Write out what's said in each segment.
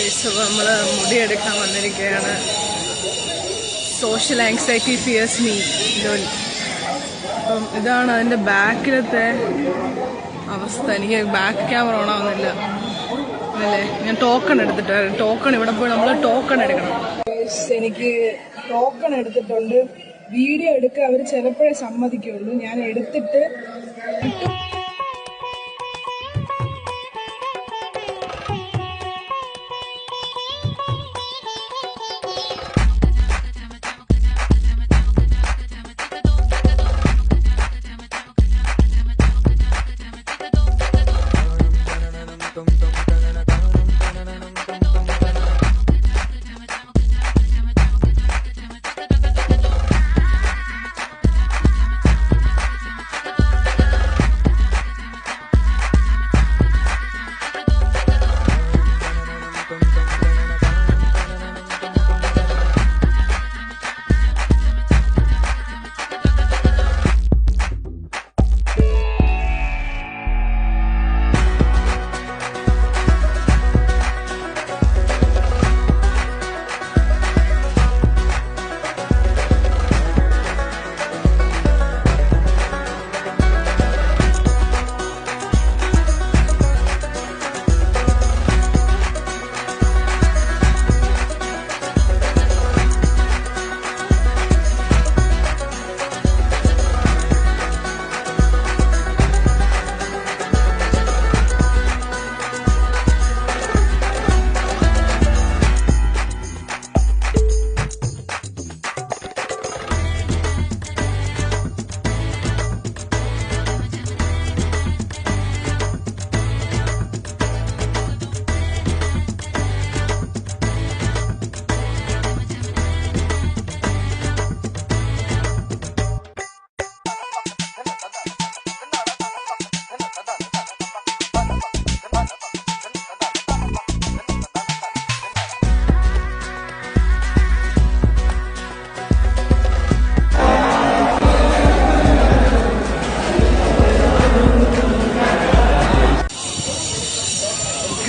അപ്പോൾ നമ്മൾ മുടിയെടുക്കാൻ വന്നിരിക്കുകയാണ്. സോഷ്യൽ ആങ്സൈറ്റി ഫിയേഴ്സ് മീ ജോലി. അപ്പം ഇതാണ് അതിൻ്റെ ബാക്കിലത്തെ അവസ്ഥ. എനിക്ക് ബാക്ക് ക്യാമറ ഓണാവുന്നില്ല അല്ലേ. ഞാൻ ടോക്കൺ എടുത്തിട്ട് ടോക്കൺ ഇവിടെ പോയി നമ്മൾ ടോക്കൺ എടുക്കണം. എനിക്ക് ടോക്കൺ എടുത്തിട്ടുണ്ട്. വീഡിയോ എടുക്കുക അവർ ചിലപ്പോഴേ സമ്മതിക്കുള്ളൂ. ഞാൻ എടുത്തിട്ട്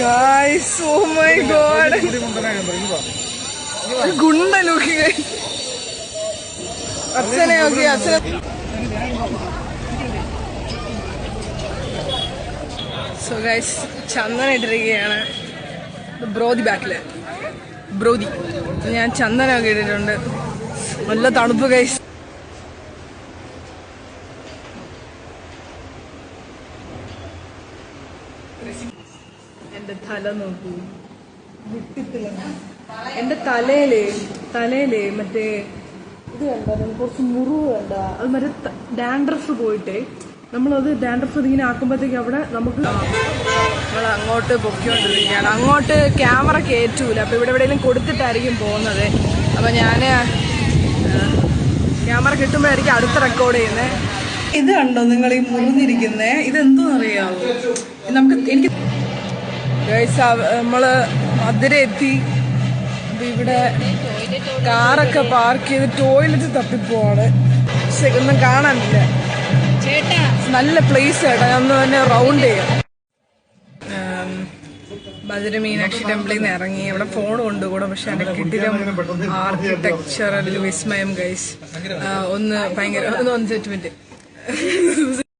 Guys, oh my god. Gunda looking guys. Achane okay, achane. So guys, Chandan ഇട്ടിരിക്കുകയാണ്. ബ്രോദി ബാക്കില് ബ്രോദി. ഞാൻ ചന്ദനമൊക്കെ ഇട്ടിട്ടുണ്ട്. നല്ല തണുപ്പ് ഗൈസ്. എന്റെ തല നോക്കൂ. എന്റെ തലയിലേ മറ്റേ ഇത് കണ്ട കുറച്ച് മുറിവ് കണ്ട. അത് മറ്റേ ഡാൻഡ്രഫ് പോയിട്ടേ നമ്മളത് ഡാൻഡ്രഫ് ഇങ്ങനെ ആക്കുമ്പോഴത്തേക്ക് അവിടെ നമുക്ക് നമ്മൾ അങ്ങോട്ട് പൊക്കിക്കൊണ്ടിരിക്കുകയാണ്. അങ്ങോട്ട് ക്യാമറ കയറ്റൂല. അപ്പൊ ഇവിടെ എവിടെയെങ്കിലും കൊടുത്തിട്ടായിരിക്കും പോകുന്നത്. അപ്പൊ ഞാൻ ക്യാമറ കിട്ടുമ്പോഴായിരിക്കും അടുത്ത റെക്കോർഡ് ചെയ്യുന്നത്. ഇത് കണ്ടോ നിങ്ങൾ ഈ മുറിഞ്ഞിരിക്കുന്നേ? ഇതെന്തോന്നറിയാവോ? എനിക്ക് നമ്മള് മധുര എത്തി. അപ്പൊ ഇവിടെ കാറൊക്കെ പാർക്ക് ചെയ്ത് ടോയ്ലറ്റ് തപ്പിപ്പോവാണ്. പക്ഷെ ഒന്നും കാണാനില്ല. നല്ല പ്ലേസ് കേട്ടോ. ഞാൻ ഒന്ന് തന്നെ റൗണ്ട് ചെയ്യാം. മധുര മീനാക്ഷി ടെമ്പിളിൽ നിന്ന് ഇറങ്ങി. ഇവിടെ ഫോൺ കൊണ്ടുകൂടെ. പക്ഷെ അതിന്റെ കിട്ടിലും ആർക്കിടെക്ചറൽ വിസ്മയം ഗൈസ്. ഒന്ന് ഭയങ്കര ഒന്ന് സെറ്റ് മിനിറ്റ്